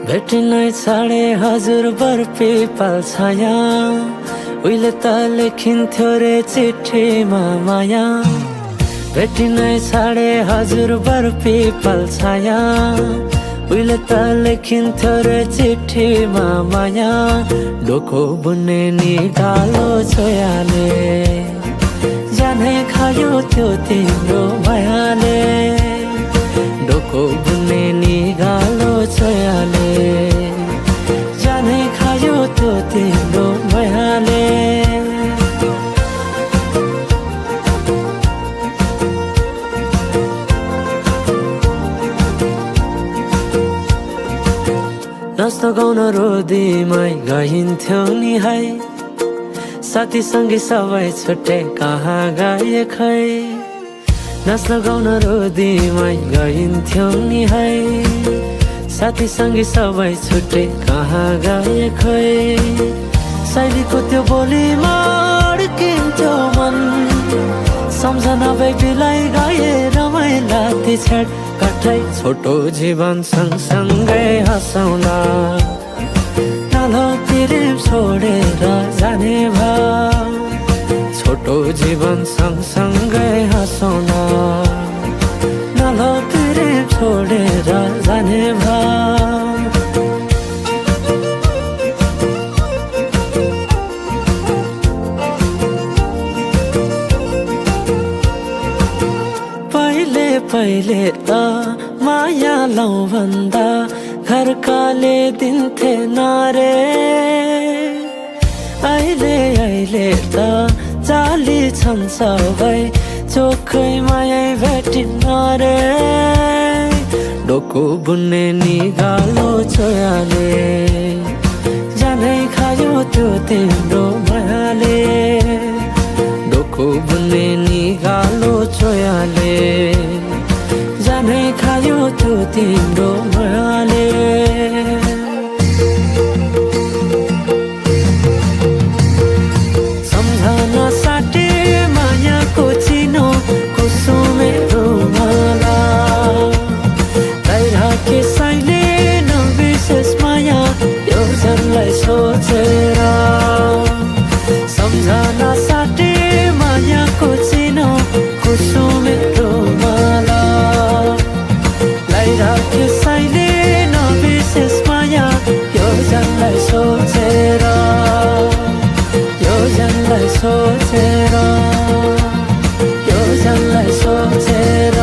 भेटिनै छाडे हजुर बर पिपल छाया उहिले त लेखिन्थ्यो रे चिठीमा माया भेटिनै छाडे हजुर बर पिपल छाया उहिले त लेखिन्थ्यो रे चिठीमा माया डोको बुन्ने निकालो छोयाले जानै खायो त्यो तिम्रो मायाले डोको बुन्ने निगालो छोयाले जानै खायो त्यो तिम्रो मायाले नाच्न गाउन रोदीमै गइन्थ्यो नि है साथी सँगै सबै छुट्टे कहाँ गए खै नाच्न गाउन रोदीमै गइन्थ्यो नि है साथी सँगै सबै छुट्टे कहाँ गए खै शैलीको त्यो बोलीमा अड्किन्थ्यो मन सम्झना बेबीलाई गए रमाइला ती छेड कठै छोटो जीवन सँगसँगै हँसाउला नालो तिरिम छोडेर जाने भाव छोटो जीवन सँगसँगै हँसाउला नालो तिरिम छोडेर जाने भाव पहिले त माया लौ भन्दा घरकाले दिन्थे नारे अहिले त जाली छन् सबै चोखै माया भेटिन्न रे डोको बुन्ने निगालो छोयाले जानै खायो त्यो तिम्रो मायाले डोको बुन्ने निगालो छोयाले जानै खायो त्यो तिम्रो मायाले सम्झना साटे मायाको चिनो कुसुमे रुमाला राखे साइले नविशेष माया यो जनलाई सोचेर सम्झना साटे मायाको चिनो कुसुमे रुमाला राखे साइले नविशेष माया यो जनलाई सोचेर यो जनलाई सोचेर यो जनलाई सोचेर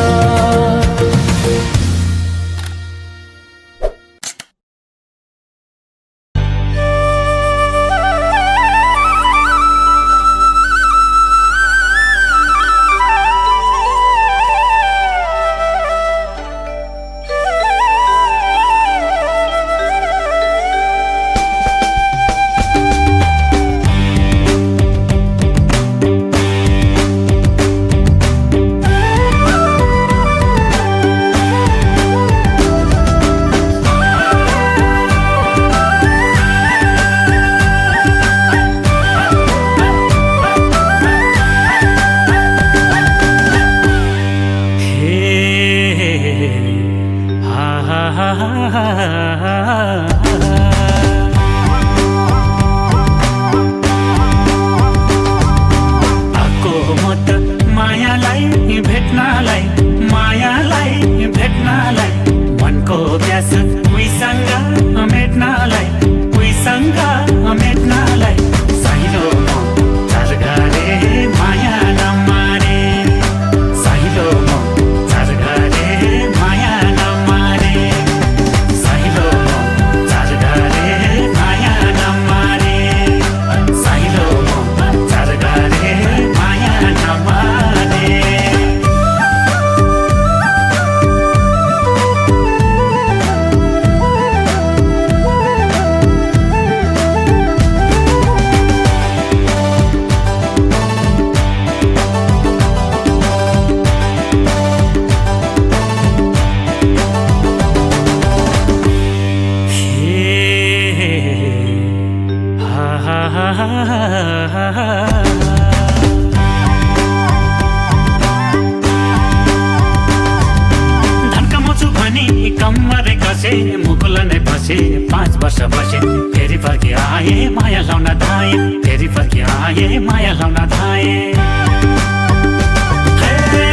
धनका मोचु भनी कम्मरे कसे मुकुल नै फसे 5 वर्ष बसे फेरि फर्की आए माया लाउन धाए फेरि फर्की आए माया लाउन धाए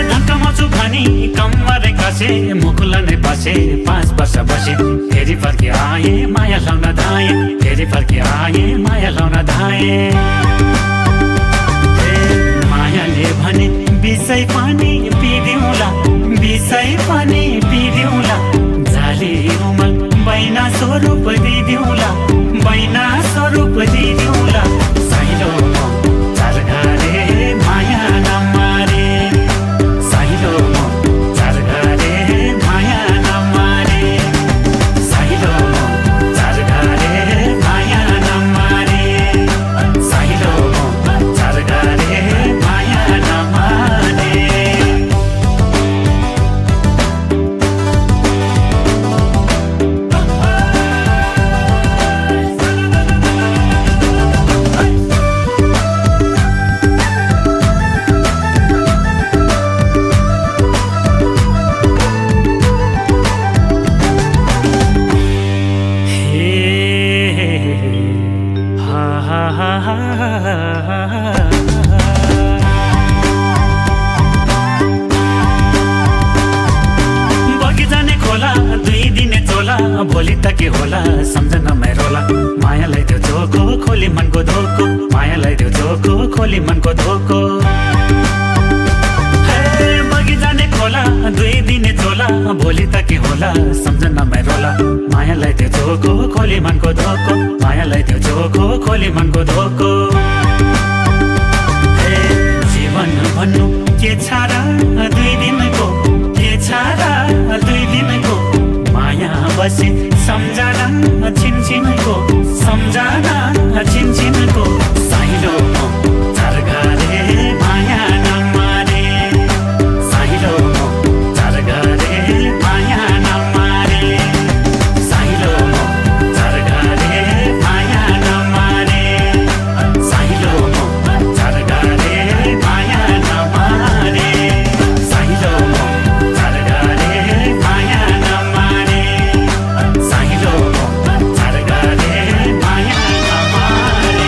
धन्कमाछु भनी कम्मरे कसे मुकुल नै बसे 5 वर्ष बसे फेरि फर्की आए माया लाउन धाए फेरि फर्की आए माया लाउन धाए मायाले भने बिसै पानी पिदिउँला बिसै पानी पिदिउँला झाली रुमल बैना स्वरूप दिदिउँला बैना स्वरूप दिदिउँला साइलो चारघरे माया नमारे साइलो चारघरे माया नमारे साइलो चारघरे माया नमारे साइलो चारघरे माया नमारे बगिजाने खोला 2 दिने चोला भोलि त के होला सम्झन रोला मायालाई त्यो झोको खोली मनको धोको मायालाई त्यो झोको खोली मनको धोको बगिजाने खोला 2 दिने चोला भोलि त के होला सम्झन रोला मायालाई त्यो झोको खोली मनको धोको मायालाई त्यो झोको खोली मनको धोको जीवन भन्नु के छ र 2 दिनको के छ र 2 दिनको माया बसे सम्झना छिनछिनको सम्झना छिनछिनको साइलो चारघरे माया नमारे साइलो चारघरे माया नमारे साइलो चारघरे माया नमारे साइलो चारघरे माया नमारे साइलो चारघरे माया नमारे साइलो चारघरे माया नमारे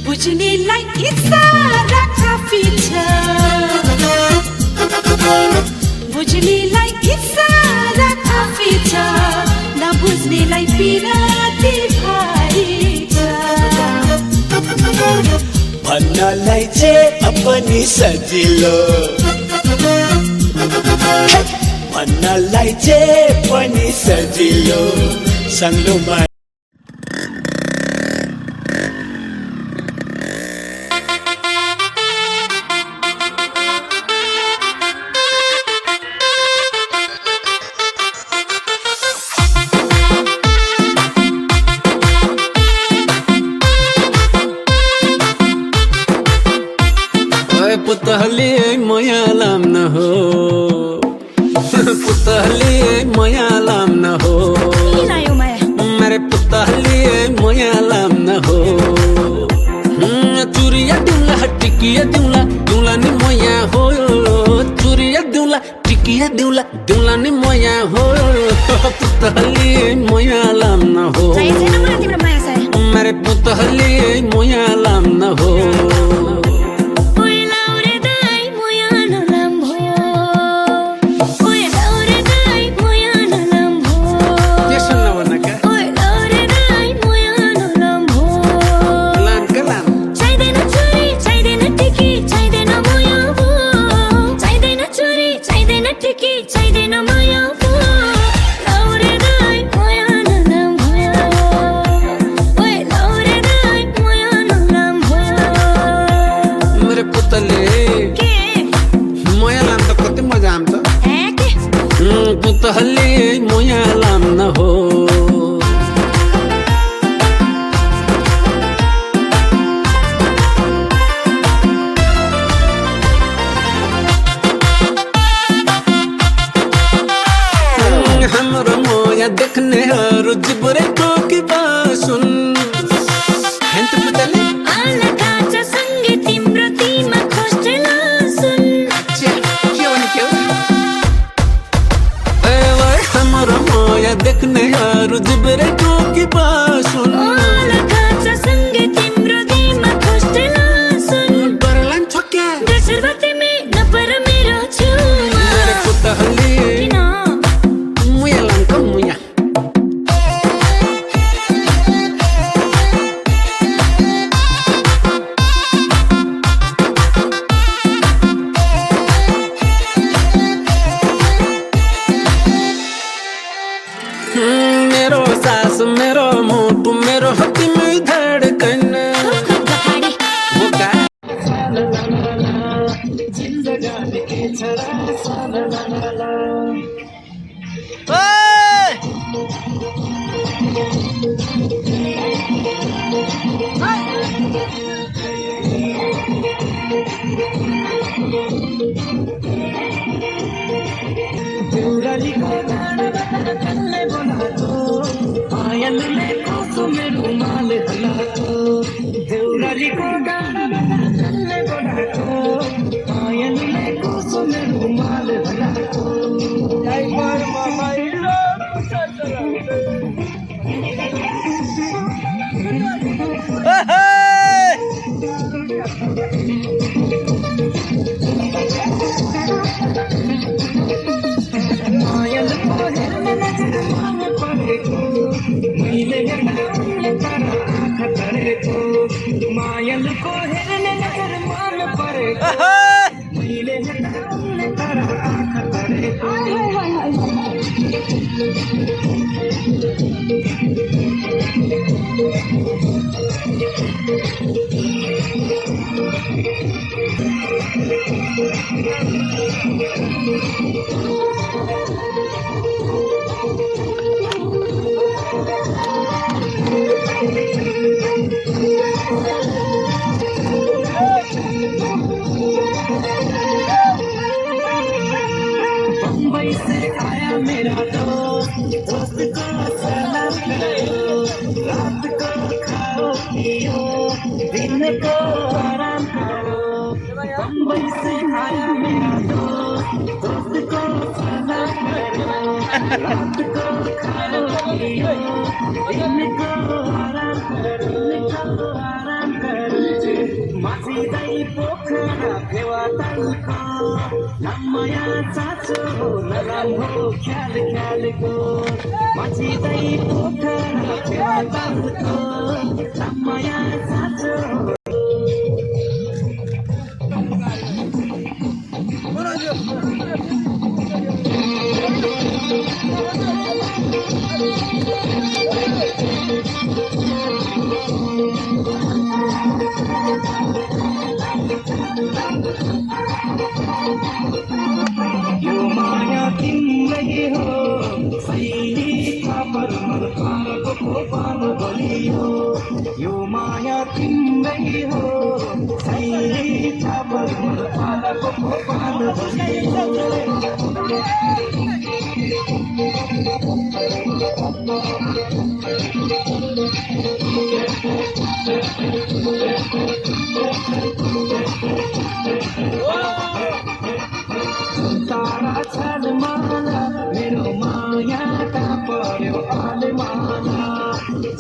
बुझ्नेलाई इसारा काफी छ बुझ्नेलाई इसारा काफी छ नबुझ्नेलाई पिराती भारी छ भन्नलाई चाहिँ पनि सजिलो भन्नलाई चाहिँ पनि सजिलो संगलोमा पुतहली माया लाम न हो पुतहली माया लाम न हो मेरे पुतहली माया लाम न हो चुरिया दिउला टिकिया दिउला दिउला नि माया हो चुरिया दिउला टिकिया दिउला दिउला नि माया हो पुतहली माया लाम न हो मेरे पुतहली माया लाम न हो देख्नेहरू जिब्रै टोकी बासुन हेन्त पुतले आँखाचा सँगै तिम्रो तिमा खोज्दैन सुन के भने के हो हाम्रो माया देख्नेहरू जिब्रै टोकी बासुन आँखाचा सँगै तिम्रो तिमा खोज्दैन सुन बरलान छोक्या दशरथ तिमी नपर मेरो छेउमा मेरे पुतली किन मुया लान्छ मुया मेरो सास मेरो मुटु मेरो तिमी धडकन बखाडी बोका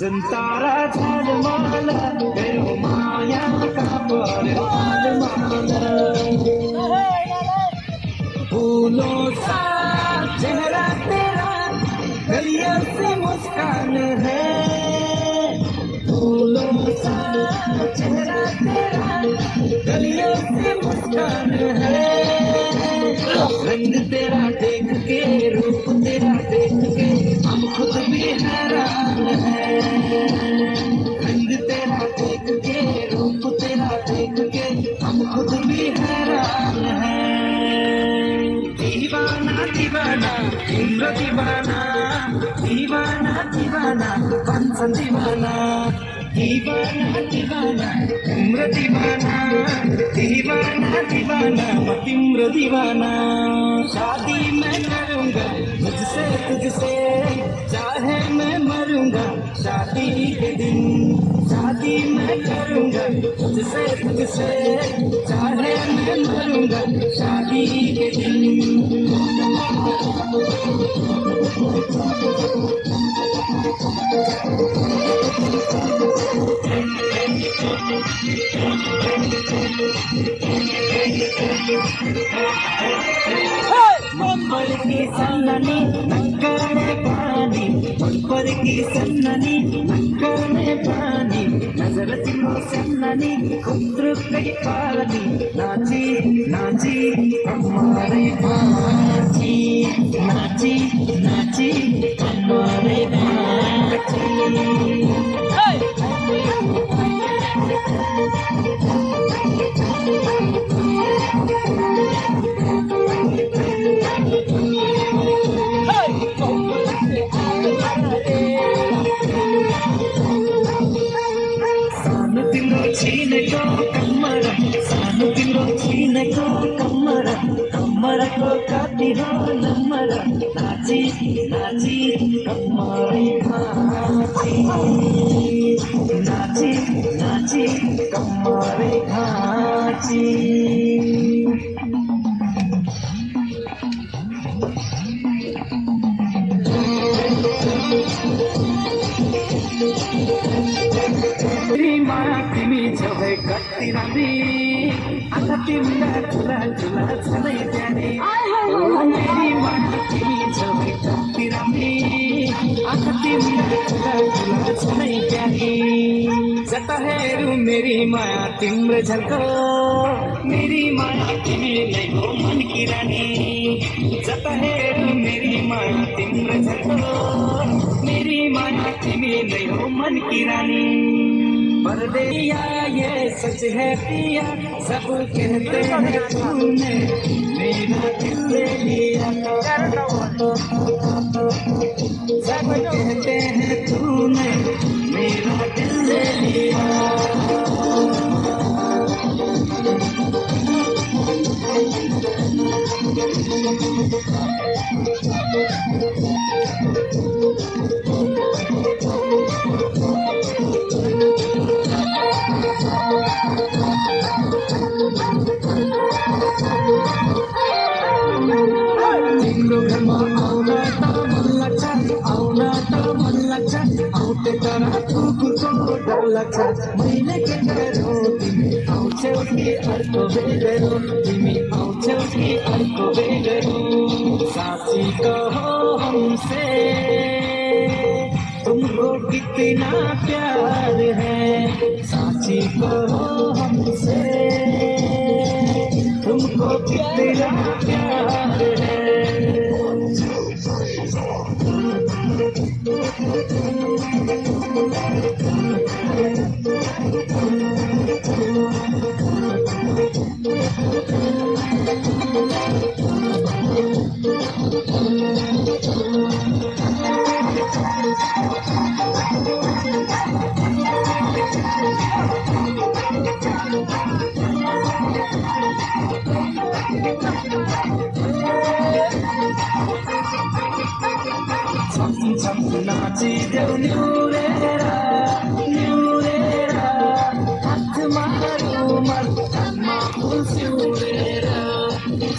जनतारा झलमाला मेरो माया का पर्यो आलमाला फूलों सा चेहरा तेरा गलियों से मुस्कान है फूलों सा चेहरा तेरा गलियों से मुस्कान है रंग तेरा देख के रूप तेरा देख के हम खुद भी हैरान है रंग तेरा देख के रूप तेरा देख के हम खुद भी हैरान है दीवाना दीवाना तिम्रो दीवाना दीवाना दीवाना भन्छ दीवाना दीवाना दीवाना तिम्रो दीवाना दीवाना दीवाना मैं तिम्रो दीवाना शादी मैं करूँगा तुझसे तुझसे चाहे मैं मरूंगा शादी के दिन शादी मैं करूँगा तुझसे तुझसे चाहे मैं मरूंगा शादी के दिन मंबर की सन्ननी नक्करे पानी मंबर की सन्ननी नक्करे पानी नजर तिम्रो सन्ननी खुद्रुकै पानी नाची नाची हमारे पाची नाची नाची हमारे पाची सानो तिम्रो छिनेको कम्मर सानो तिम्रो छिनेको कम्मर कम्मरको काटी हो नम्बर नाची नाची कम्मरै घाँची नाची नाची कम्मरै घाँची तिमी छेउै कति राम्री आँखा तिमीलाई ठुला ठुला छँदै जाने मेरी माया तिमी छेउै कति राम्री आँखा तिमीलाई ठुला ठुला छँदै जाने जता हेरौँ मेरी माया तिम्रो झल्को मेरी माया तिमी नै हो मन की रानी जता हेरौँ मेरी माया तिम्रो झल्को मेरी माया तिमी नै हो मन की रानी परदेसिया ये सच है पिया सब कहते हैं तूने मेरा दिल ले लिया सब कहते हैं तूने मेरा दिल ले लिया तिम्रो घरमा आउन त मन लाग्छ आउँथे तर कुकुरको डर लाग्छ मैले के गरौँ तिमी आउँछौ कि अर्को बेगरौँ तिमी आउँछौ कि अर्को बेगरौँ साथी कहो हमसे तुमको कितना प्यार है साथी कहो हमसे तुमको कितना प्यार है नाचिदेऊ न्युरेर हातमा रुमाल कानमा फुल सिउरेर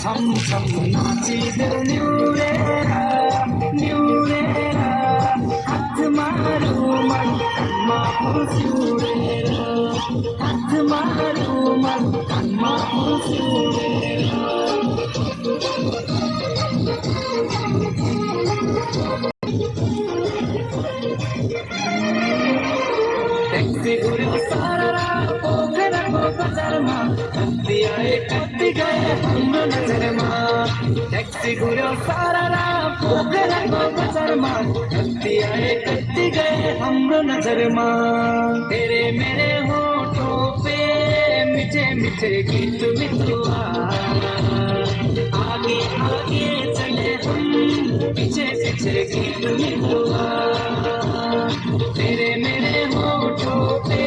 छम छम नाचिदेऊ न्युरेर हातमा रुमाल कानमा फुल सिउरेर हातमा रुमाल कानमा फुल सिउरेर ट्याक्सी उड्यो सारा पोखराको बजारमा कति आए कति गए हाम्रो नजरमा ट्याक्सी उड्यो सारा पोखराको बजारमा कति आए कति गए हाम्रो नजरमा तेरे मेरे होठों पे मीठे मीठे गीत मिठुआ आगे आगे चले हम पीछे पीछे गीत मिठुआ तेरे मेरे होठों पे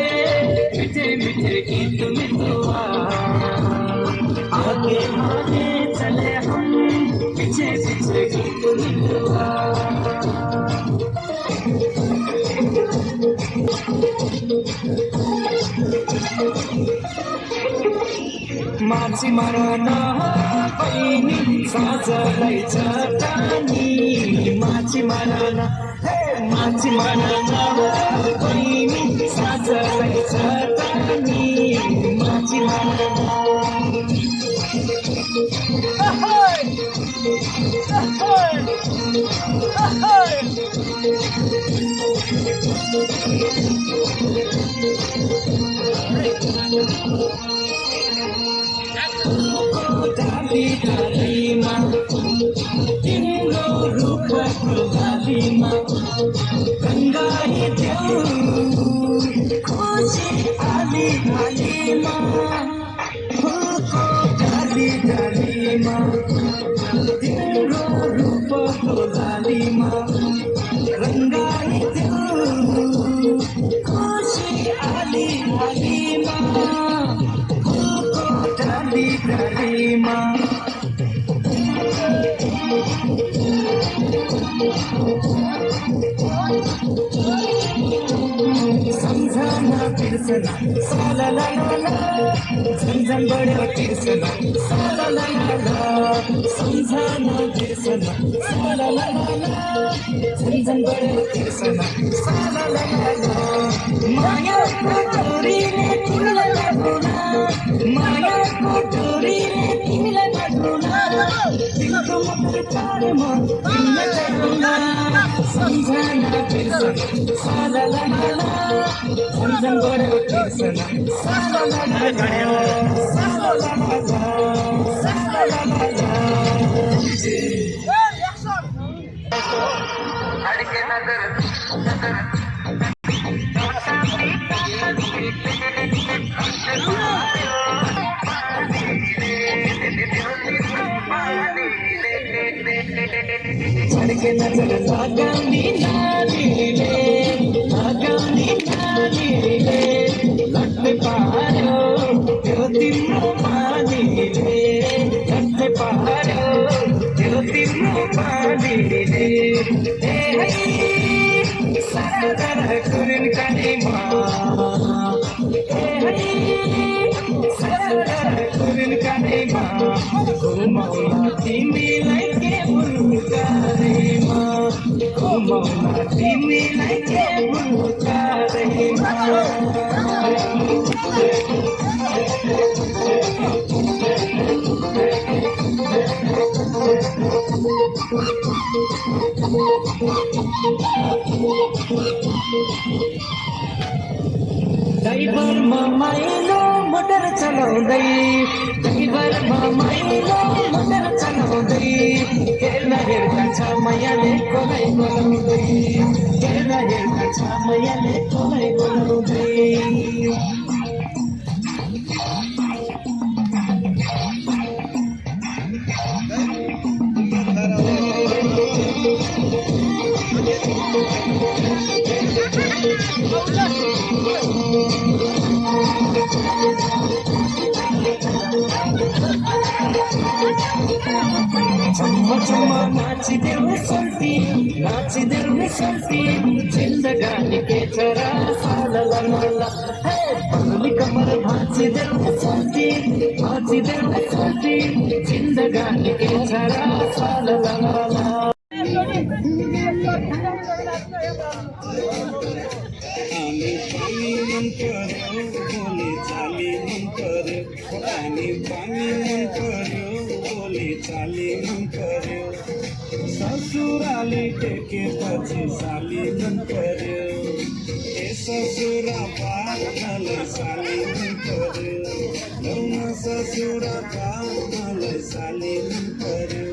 माछी मारन बहिनी साँझलाई चटानी माछी मारन माछी मारन बहिनी साँझलाई चटानी माछी मारन डाली डालीमा तिम्रो रुखको डालीमा गङ्गाइदेऊ खुसी आली आलीमा फुलको डाली डालीमा तिम्रो रुखको डालीमा गङ्गाइदेऊ खुसी आली आलीमा डाली डालीमा सम्झना बिर्सना साला ला ला सम्झन बढ्यो बिर्सना साला ला ला सम्झना बिर्सना साला ला ला सम्झन बढ्यो बिर्सना साला ला ला मायाको डोरीले तिमीलाई लाग्नुला मायाको डोरीले तिमीलाई लाग्नुला तिम्रो मुख पारे म तिमीलाई लाग्नुला सम्झना बिर्सना साला ला ला सम्झन बढ्यो बिर्सना साला ला ला साला ला ला साला ला छड्के नजर लगाउने नानीले लट्टे पार्यो त्यो तिम्रो पानीले लट्टे पार्यो त्यो तिम्रो पानीले सारा कुरिन कानेमा कुरिन कानेमा घुमाउला तिमीलाई के भुल्कारेमा घुमाउला तिमीलाई के भुल्कारेमा ड्राइभरमा माइलो मोटर चलाउँदै ड्राइभरमा माइलो मोटर चलाउँदै हेर्दा हेर्दा छ मायाले कोलाई बोलाउँदै हेर्दा हेर्दा छ मायाले कोलाई बोलाउँदै चम्मा चम्मा नाचिदेऊ सोल्टी जिन्दगानी के चरा साला ला ला हे पगली कमर भाँचिदेऊ सोल्टी जिन्दगानी के चरा साला ला ला पानी मन पर्यो बोली चाली मन पर्यो पानी मन पर्यो बोली चाली मन पर्यो ससुराली टेकेपछि साली मन पर्यो ए ससुरा पार्नलाई साली मन पर्यो लौन ससुरा पार्नलाई साली मन पर्यो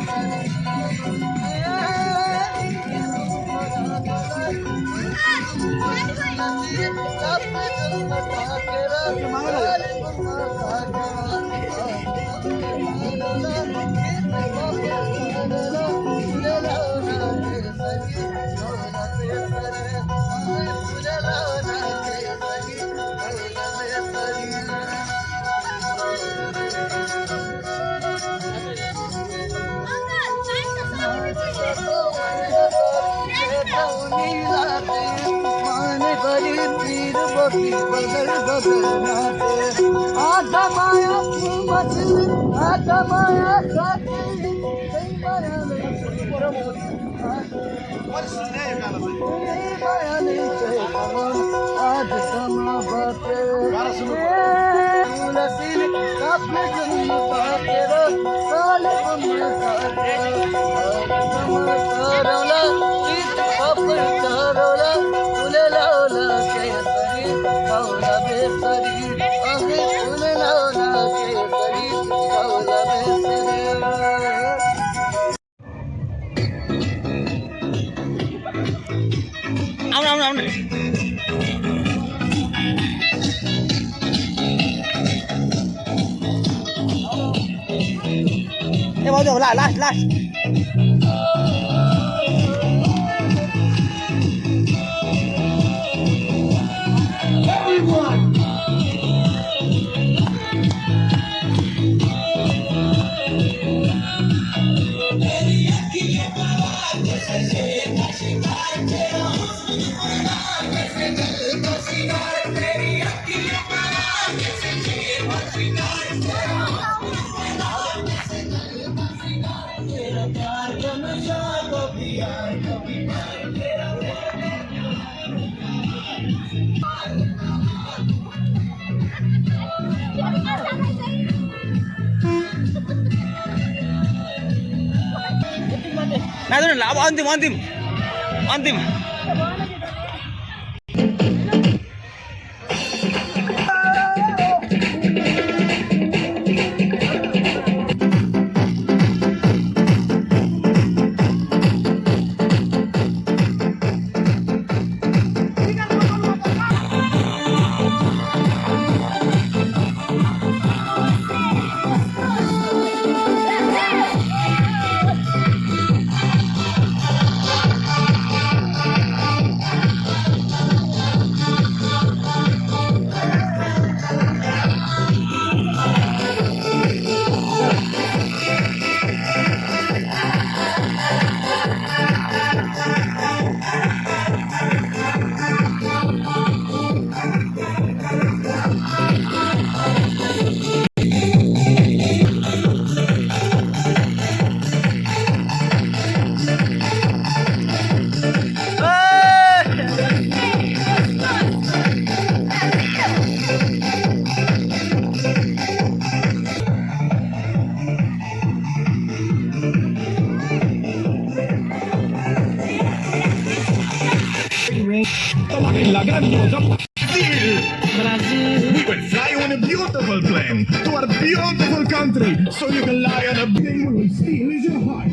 Thank you. अब अन्तिम अन्तिम अन्तिम We will fly you on a beautiful plane to our beautiful country, so you can lie on a plane. We will steal is your heart.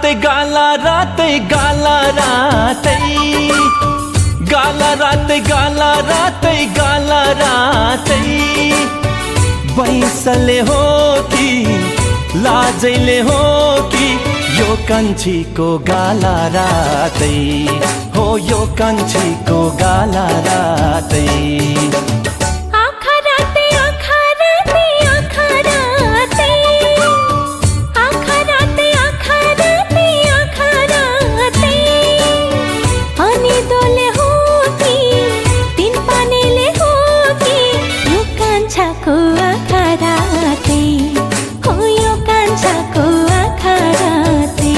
रातै गाला रातै गाला रातै गाला रातै गाला रातै गाला रातै बैसले हो कि लाजैले हो कि यो कान्छीको गाला रातै हो यो कान्छीको गाला रातै आँखा रातै आँखा रातै आँखा रातै आँखा रातै आँखा रातै आँखा रातै अनि दोले हो कि तिन पानीले हो कि यो कान्छाको आँखा रातै हो यो कान्छाको आँखा रातै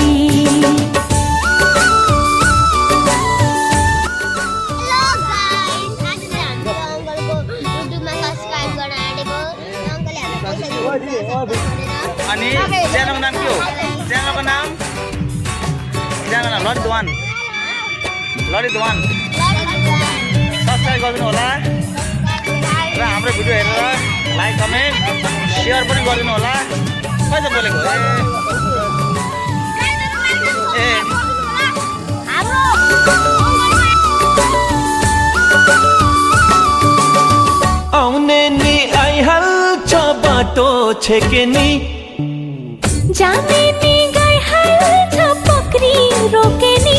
अनि च्यानलको नाम के हो च्यानलको नाम ललित वान सब्सक्राइब गरिदिनु होला र हाम्रो भिडियो हेरेर लाइक कमेन्ट सेयर पनि गरिदिनु होला कहिले बोलेको ए आउने नि आइहाल्छ बाटो छेके नि जाने नि गइहाल्छ पक्री रोके नि